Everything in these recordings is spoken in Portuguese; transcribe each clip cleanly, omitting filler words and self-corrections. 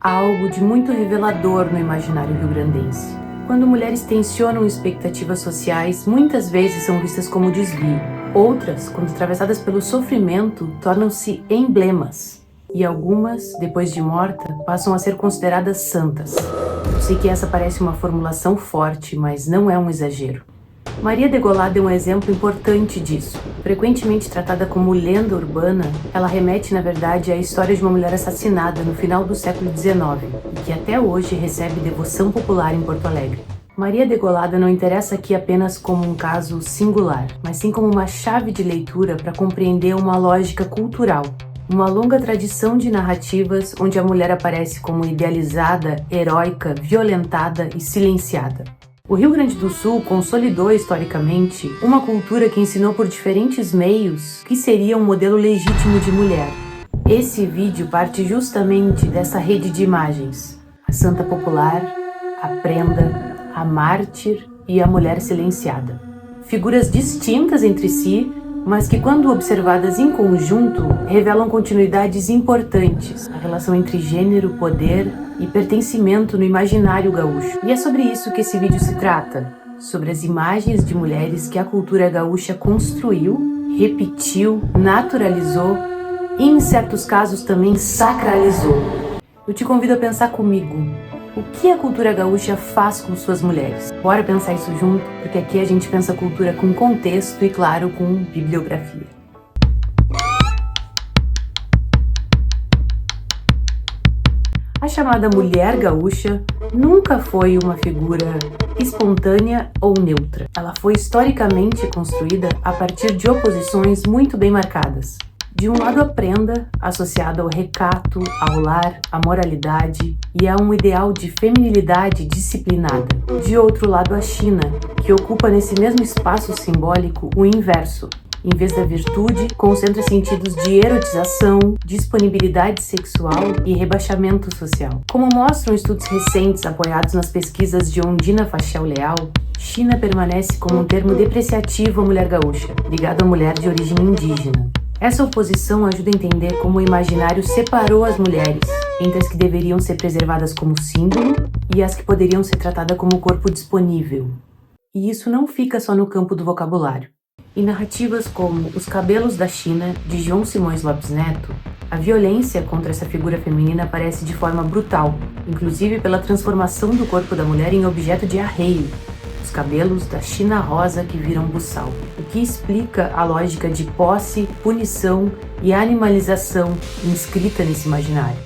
há algo de muito revelador no imaginário rio-grandense. Quando mulheres tensionam expectativas sociais, muitas vezes são vistas como desvio. Outras, quando atravessadas pelo sofrimento, tornam-se emblemas. E algumas, depois de morta, passam a ser consideradas santas. Eu sei que essa parece uma formulação forte, mas não é um exagero. Maria Degolada é um exemplo importante disso. Frequentemente tratada como lenda urbana, ela remete, na verdade, à história de uma mulher assassinada no final do século XIX e que até hoje recebe devoção popular em Porto Alegre. Maria Degolada não interessa aqui apenas como um caso singular, mas sim como uma chave de leitura para compreender uma lógica cultural. Uma longa tradição de narrativas onde a mulher aparece como idealizada, heróica, violentada e silenciada. O Rio Grande do Sul consolidou historicamente uma cultura que ensinou por diferentes meios que seria um modelo legítimo de mulher. Esse vídeo parte justamente dessa rede de imagens: a santa popular, a prenda, a mártir e a mulher silenciada. Figuras distintas entre si, mas que, quando observadas em conjunto, revelam continuidades importantes, a relação entre gênero, poder e pertencimento no imaginário gaúcho. E é sobre isso que esse vídeo se trata, sobre as imagens de mulheres que a cultura gaúcha construiu, repetiu, naturalizou e, em certos casos, também sacralizou. Eu te convido a pensar comigo: o que a cultura gaúcha faz com suas mulheres? Bora pensar isso junto, porque aqui a gente pensa cultura com contexto e, claro, com bibliografia. A chamada mulher gaúcha nunca foi uma figura espontânea ou neutra. Ela foi historicamente construída a partir de oposições muito bem marcadas. De um lado, a prenda, associada ao recato, ao lar, à moralidade e a um ideal de feminilidade disciplinada. De outro lado, a China, que ocupa nesse mesmo espaço simbólico o inverso. Em vez da virtude, concentra sentidos de erotização, disponibilidade sexual e rebaixamento social. Como mostram estudos recentes apoiados nas pesquisas de Ondina Fachel Leal, China permanece como um termo depreciativo à mulher gaúcha, ligado à mulher de origem indígena. Essa oposição ajuda a entender como o imaginário separou as mulheres entre as que deveriam ser preservadas como símbolo e as que poderiam ser tratadas como corpo disponível. E isso não fica só no campo do vocabulário. Em narrativas como Os Cabelos da China, de João Simões Lopes Neto, a violência contra essa figura feminina aparece de forma brutal, inclusive pela transformação do corpo da mulher em objeto de arreio, os cabelos da China rosa que viram buçal, o que explica a lógica de posse, punição e animalização inscrita nesse imaginário.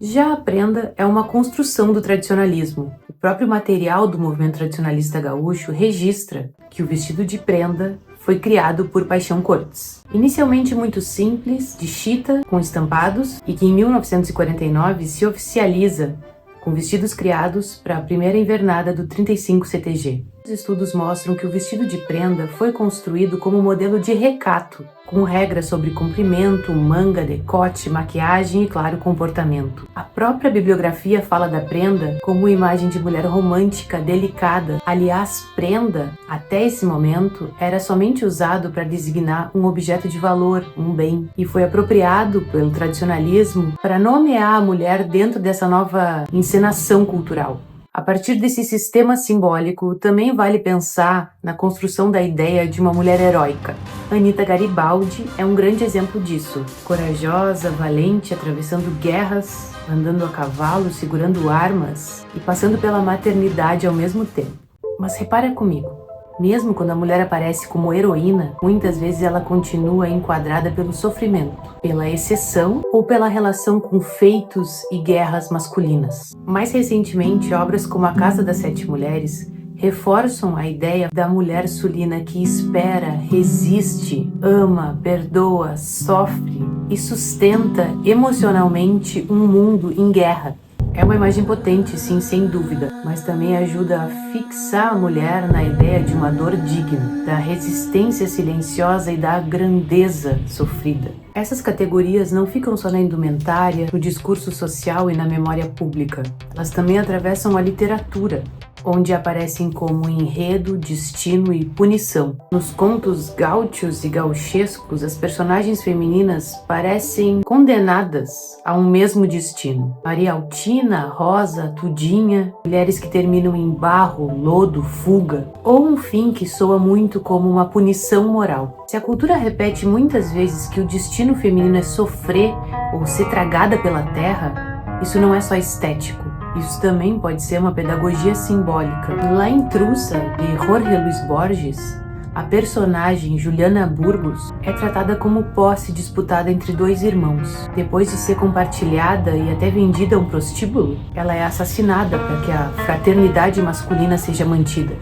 Já a prenda é uma construção do tradicionalismo. O próprio material do movimento tradicionalista gaúcho registra que o vestido de prenda foi criado por Paixão Cortes. Inicialmente muito simples, de chita, com estampados, e que em 1949 se oficializa com vestidos criados para a primeira invernada do 35 CTG. Os estudos mostram que o vestido de prenda foi construído como modelo de recato, com regras sobre comprimento, manga, decote, maquiagem e, claro, comportamento. A própria bibliografia fala da prenda como imagem de mulher romântica, delicada. Aliás, prenda, até esse momento, era somente usado para designar um objeto de valor, um bem, e foi apropriado pelo tradicionalismo para nomear a mulher dentro dessa nova encenação cultural. A partir desse sistema simbólico, também vale pensar na construção da ideia de uma mulher heróica. Anita Garibaldi é um grande exemplo disso. Corajosa, valente, atravessando guerras, andando a cavalo, segurando armas e passando pela maternidade ao mesmo tempo. Mas repara comigo, mesmo quando a mulher aparece como heroína, muitas vezes ela continua enquadrada pelo sofrimento, pela exceção ou pela relação com feitos e guerras masculinas. Mais recentemente, obras como A Casa das Sete Mulheres reforçam a ideia da mulher sulina que espera, resiste, ama, perdoa, sofre e sustenta emocionalmente um mundo em guerra. É uma imagem potente, sim, sem dúvida, mas também ajuda a fixar a mulher na ideia de uma dor digna, da resistência silenciosa e da grandeza sofrida. Essas categorias não ficam só na indumentária, no discurso social e na memória pública. Elas também atravessam a literatura. onde aparecem como enredo, destino e punição. Nos contos gaúchos e gauchescos, as personagens femininas parecem condenadas a um mesmo destino. Maria Altina, Rosa, Tudinha, mulheres que terminam em barro, lodo, fuga, ou um fim que soa muito como uma punição moral. Se a cultura repete muitas vezes que o destino feminino é sofrer ou ser tragada pela terra, isso não é só estético. Isso também pode ser uma pedagogia simbólica. Lá em Trussa, de Jorge Luis Borges, a personagem Juliana Burgos é tratada como posse disputada entre dois irmãos. Depois de ser compartilhada e até vendida a um prostíbulo, ela é assassinada para que a fraternidade masculina seja mantida.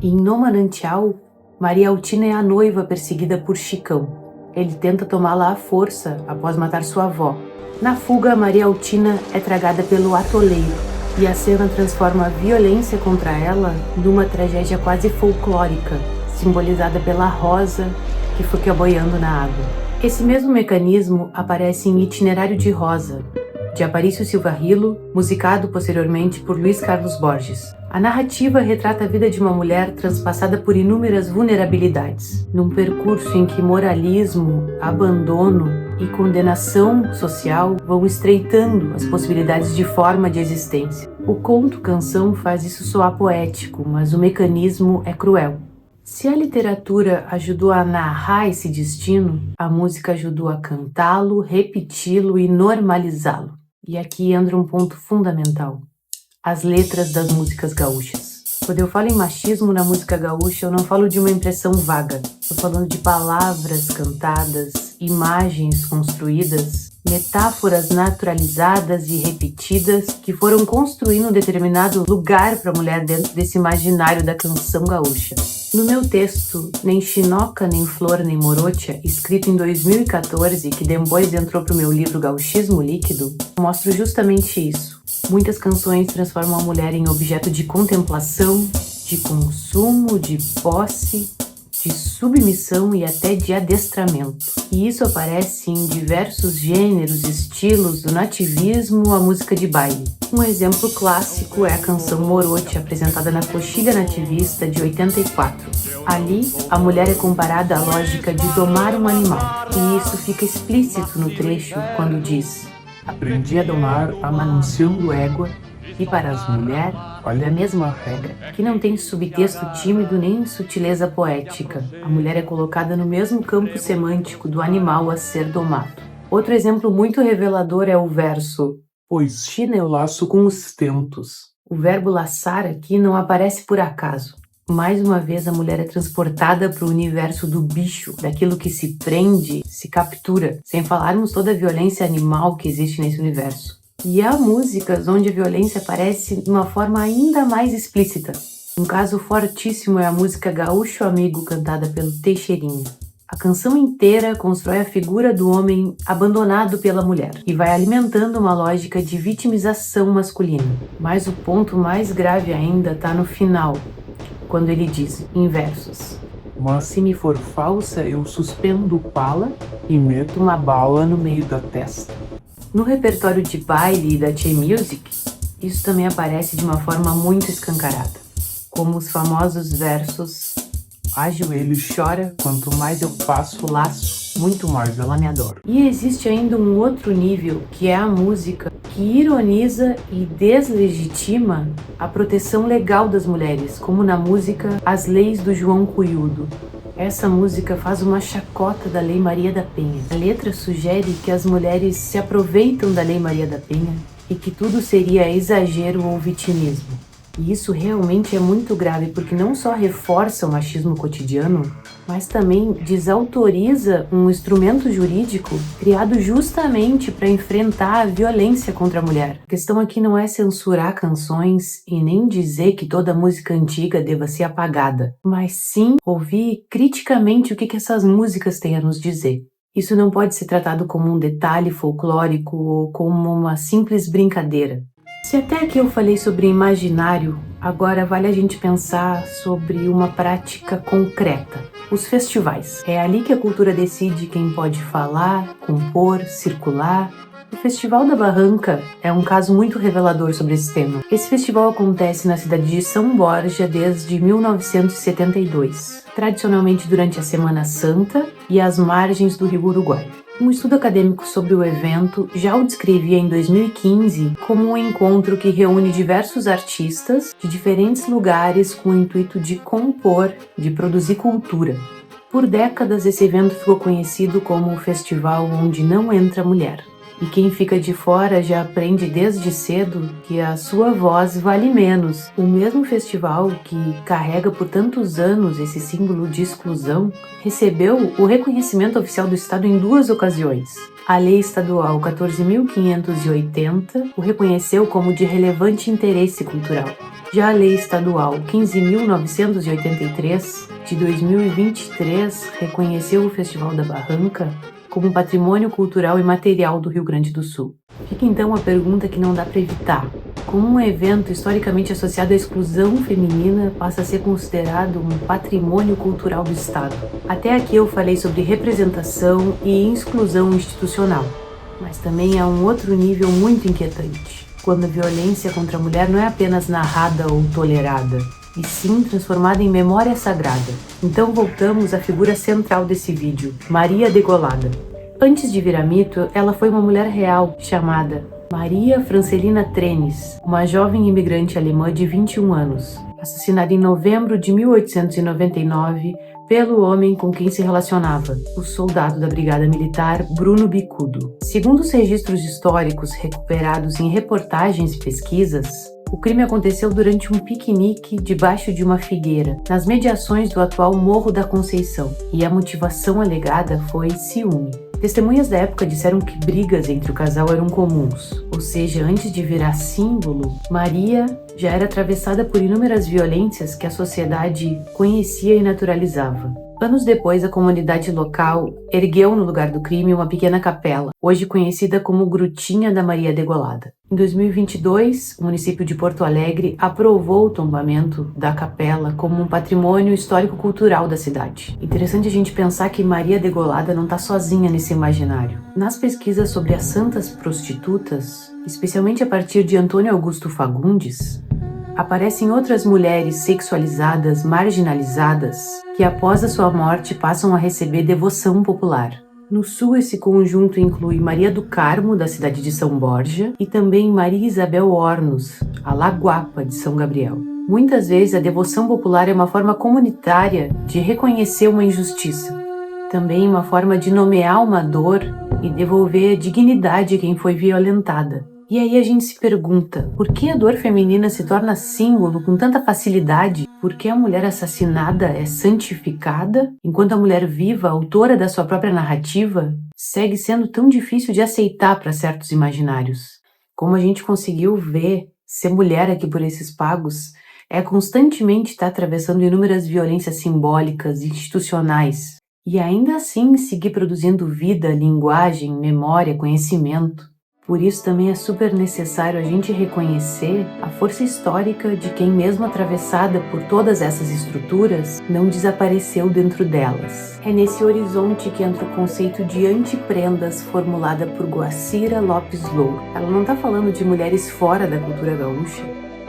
Em No Manantial, Maria Altina é a noiva perseguida por Chicão. Ele tenta tomá-la à força após matar sua avó. Na fuga, Maria Altina é tragada pelo atoleiro, e a cena transforma a violência contra ela numa tragédia quase folclórica, simbolizada pela rosa que fica boiando na água. Esse mesmo mecanismo aparece em Itinerário de Rosa, de Aparício Silva Rilo, musicado posteriormente por Luiz Carlos Borges. A narrativa retrata a vida de uma mulher transpassada por inúmeras vulnerabilidades, num percurso em que moralismo, abandono e condenação social vão estreitando as possibilidades de forma de existência. O conto-canção faz isso soar poético, mas o mecanismo é cruel. Se a literatura ajudou a narrar esse destino, a música ajudou a cantá-lo, repeti-lo e normalizá-lo. E aqui entra um ponto fundamental: as letras das músicas gaúchas. Quando eu falo em machismo na música gaúcha, eu não falo de uma impressão vaga. Estou falando de palavras cantadas, imagens construídas, metáforas naturalizadas e repetidas que foram construindo um determinado lugar para a mulher dentro desse imaginário da canção gaúcha. No meu texto, Nem Chinoca, Nem Flor, Nem Morocha, escrito em 2014, que depois entrou para o meu livro Gauchismo Líquido, eu mostro justamente isso. Muitas canções transformam a mulher em objeto de contemplação, de consumo, de posse, de submissão e até de adestramento. E isso aparece em diversos gêneros, estilos, do nativismo à música de baile. Um exemplo clássico é a canção Morocha, apresentada na Coxilha Nativista de 84. Ali, a mulher é comparada à lógica de domar um animal. E isso fica explícito no trecho quando diz: aprendi a domar amanunciando égua, e para as mulheres, olha a mesma regra, que não tem subtexto tímido nem sutileza poética. A mulher é colocada no mesmo campo semântico do animal a ser domado. Outro exemplo muito revelador é o verso: pois China eu laço com os tentos. O verbo laçar aqui não aparece por acaso. Mais uma vez a mulher é transportada para o universo do bicho, daquilo que se prende, se captura, sem falarmos toda a violência animal que existe nesse universo. E há músicas onde a violência aparece de uma forma ainda mais explícita. Um caso fortíssimo é a música Gaúcho Amigo, cantada pelo Teixeirinha. A canção inteira constrói a figura do homem abandonado pela mulher e vai alimentando uma lógica de vitimização masculina. Mas o ponto mais grave ainda está no final, quando ele diz, em versos: mas se me for falsa, eu suspendo pala e meto uma bala no meio da testa. No repertório de baile e da Che-Music, isso também aparece de uma forma muito escancarada, como os famosos versos: ajoelho chora, quanto mais eu passo laço, muito mais ela me adora. E existe ainda um outro nível, que é a música, que ironiza e deslegitima a proteção legal das mulheres, como na música As Leis do João Cuyudo. Essa música faz uma chacota da Lei Maria da Penha. A letra sugere que as mulheres se aproveitam da Lei Maria da Penha e que tudo seria exagero ou vitimismo. E isso realmente é muito grave, porque não só reforça o machismo cotidiano, mas também desautoriza um instrumento jurídico criado justamente para enfrentar a violência contra a mulher. A questão aqui não é censurar canções e nem dizer que toda música antiga deva ser apagada, mas sim ouvir criticamente o que essas músicas têm a nos dizer. Isso não pode ser tratado como um detalhe folclórico ou como uma simples brincadeira. Se até aqui eu falei sobre imaginário, agora vale a gente pensar sobre uma prática concreta: os festivais. É ali que a cultura decide quem pode falar, compor, circular O Festival da Barranca é um caso muito revelador sobre esse tema. Esse festival acontece na cidade de São Borja desde 1972, tradicionalmente durante a Semana Santa e às margens do Rio Uruguai. Um estudo acadêmico sobre o evento já o descrevia em 2015 como um encontro que reúne diversos artistas de diferentes lugares com o intuito de compor, de produzir cultura. Por décadas, esse evento ficou conhecido como o festival onde não entra mulher. E quem fica de fora já aprende desde cedo que a sua voz vale menos. O mesmo festival que carrega por tantos anos esse símbolo de exclusão recebeu o reconhecimento oficial do Estado em 2 ocasiões. A Lei Estadual 14.580 o reconheceu como de relevante interesse cultural. Já a Lei Estadual 15.983, de 2023, reconheceu o Festival da Barranca como patrimônio cultural e material do Rio Grande do Sul. Fica então a pergunta que não dá para evitar. Como um evento historicamente associado à exclusão feminina passa a ser considerado um patrimônio cultural do Estado? Até aqui eu falei sobre representação e exclusão institucional, mas também há um outro nível muito inquietante, quando a violência contra a mulher não é apenas narrada ou tolerada, e sim transformada em memória sagrada. Então voltamos à figura central desse vídeo, Maria Degolada. Antes de virar mito, ela foi uma mulher real chamada Maria Francelina Trenes, uma jovem imigrante alemã de 21 anos, assassinada em novembro de 1899 pelo homem com quem se relacionava, o soldado da Brigada Militar Bruno Bicudo. Segundo os registros históricos recuperados em reportagens e pesquisas, o crime aconteceu durante um piquenique debaixo de uma figueira, nas mediações do atual Morro da Conceição, e a motivação alegada foi ciúme. Testemunhas da época disseram que brigas entre o casal eram comuns, ou seja, antes de virar símbolo, Maria já era atravessada por inúmeras violências que a sociedade conhecia e naturalizava. Anos depois, a comunidade local ergueu no lugar do crime uma pequena capela, hoje conhecida como Grutinha da Maria Degolada. Em 2022, o município de Porto Alegre aprovou o tombamento da capela como um patrimônio histórico-cultural da cidade. Interessante a gente pensar que Maria Degolada não está sozinha nesse imaginário. Nas pesquisas sobre as santas prostitutas, especialmente a partir de Antônio Augusto Fagundes, aparecem outras mulheres sexualizadas, marginalizadas, que após a sua morte passam a receber devoção popular. No sul, esse conjunto inclui Maria do Carmo, da cidade de São Borja, e também Maria Isabel Hornos, a Laguapa de São Gabriel. Muitas vezes a devoção popular é uma forma comunitária de reconhecer uma injustiça, também uma forma de nomear uma dor e devolver dignidade a quem foi violentada. E aí a gente se pergunta, por que a dor feminina se torna símbolo com tanta facilidade? Por que a mulher assassinada é santificada, enquanto a mulher viva, autora da sua própria narrativa, segue sendo tão difícil de aceitar para certos imaginários? Como a gente conseguiu ver, ser mulher aqui por esses pagos é constantemente estar atravessando inúmeras violências simbólicas e institucionais, e ainda assim seguir produzindo vida, linguagem, memória, conhecimento. Por isso também é super necessário a gente reconhecer a força histórica de quem, mesmo atravessada por todas essas estruturas, não desapareceu dentro delas. É nesse horizonte que entra o conceito de antiprendas formulada por Guacira Lopes Louro. Ela não está falando de mulheres fora da cultura gaúcha.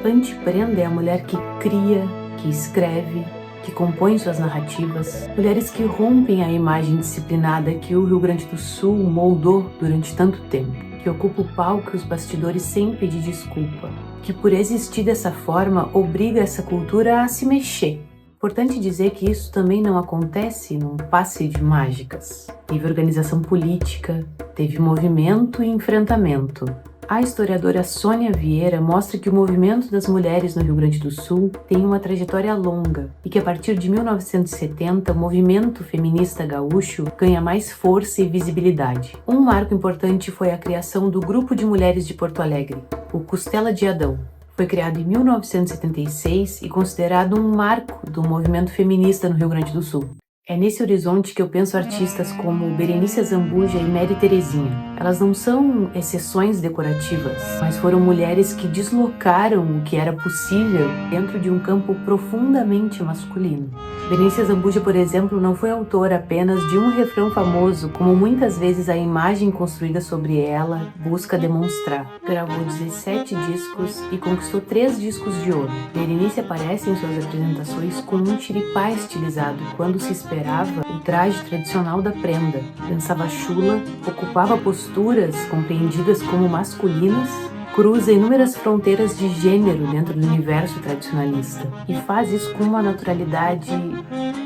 Antiprenda é a mulher que cria, que escreve, que compõem suas narrativas, mulheres que rompem a imagem disciplinada que o Rio Grande do Sul moldou durante tanto tempo, que ocupa o palco e os bastidores sem pedir desculpa, que por existir dessa forma obriga essa cultura a se mexer. Importante dizer que isso também não acontece num passe de mágicas. Teve organização política, teve movimento e enfrentamento. A historiadora Sônia Vieira mostra que o movimento das mulheres no Rio Grande do Sul tem uma trajetória longa e que a partir de 1970 o movimento feminista gaúcho ganha mais força e visibilidade. Um marco importante foi a criação do Grupo de Mulheres de Porto Alegre, o Costela de Adão. Foi criado em 1976 e considerado um marco do movimento feminista no Rio Grande do Sul. É nesse horizonte que eu penso artistas como Berenice Zambuja e Mary Terezinha. Elas não são exceções decorativas, mas foram mulheres que deslocaram o que era possível dentro de um campo profundamente masculino. Berenice Zambuja, por exemplo, não foi autora apenas de um refrão famoso, como muitas vezes a imagem construída sobre ela busca demonstrar. Gravou 17 discos e conquistou 3 discos de ouro. Berenice aparece em suas apresentações com um chiripá estilizado, quando se esperava o traje tradicional da prenda. Dançava chula, ocupava posturas compreendidas como masculinas, cruza inúmeras fronteiras de gênero dentro do universo tradicionalista e faz isso com uma naturalidade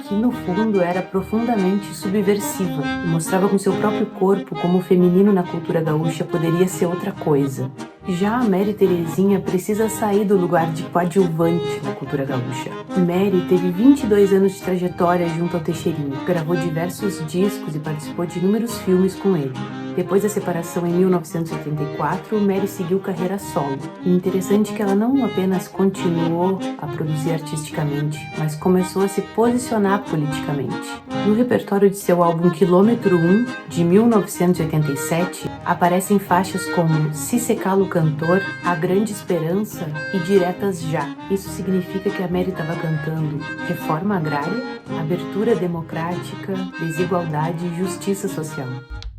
que no fundo era profundamente subversiva e mostrava com seu próprio corpo como o feminino na cultura gaúcha poderia ser outra coisa. Já a Mary Terezinha precisa sair do lugar de coadjuvante na cultura gaúcha. Mary teve 22 anos de trajetória junto ao Teixeirinho, gravou diversos discos e participou de inúmeros filmes com ele. Depois da separação em 1984, Mary seguiu carreira solo. E interessante que ela não apenas continuou a produzir artisticamente, mas começou a se posicionar politicamente. No repertório de seu álbum Quilômetro 1, de 1987, aparecem faixas como Se Secá-lo Cantor, A Grande Esperança e Diretas Já. Isso significa que a Mary estava cantando reforma agrária, abertura democrática, desigualdade e justiça social.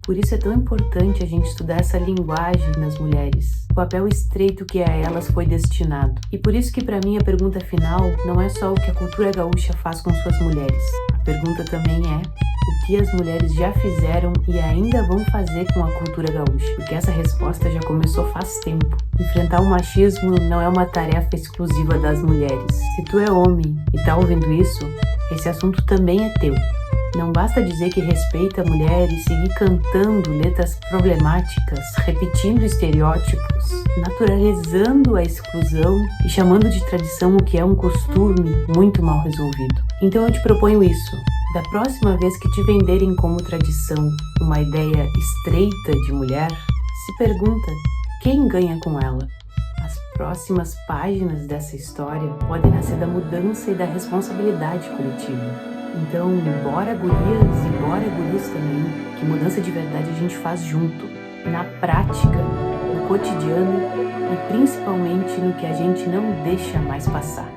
Por isso é tão importante a gente estudar essa linguagem nas mulheres, o papel estreito que a elas foi destinado. E por isso que para mim a pergunta final não é só o que a cultura gaúcha faz com suas mulheres. A pergunta também é o que as mulheres já fizeram e ainda vão fazer com a cultura gaúcha. Porque essa resposta já começou faz tempo. Enfrentar o machismo não é uma tarefa exclusiva das mulheres. Se tu é homem e tá ouvindo isso, esse assunto também é teu. Não basta dizer que respeita a mulher e seguir cantando letras problemáticas, repetindo estereótipos, naturalizando a exclusão e chamando de tradição o que é um costume muito mal resolvido. Então eu te proponho isso. Da próxima vez que te venderem como tradição uma ideia estreita de mulher, se pergunta quem ganha com ela. As próximas páginas dessa história podem nascer da mudança e da responsabilidade coletiva. Então, bora gurias e bora guris também, que mudança de verdade a gente faz junto, na prática, no cotidiano e principalmente no que a gente não deixa mais passar.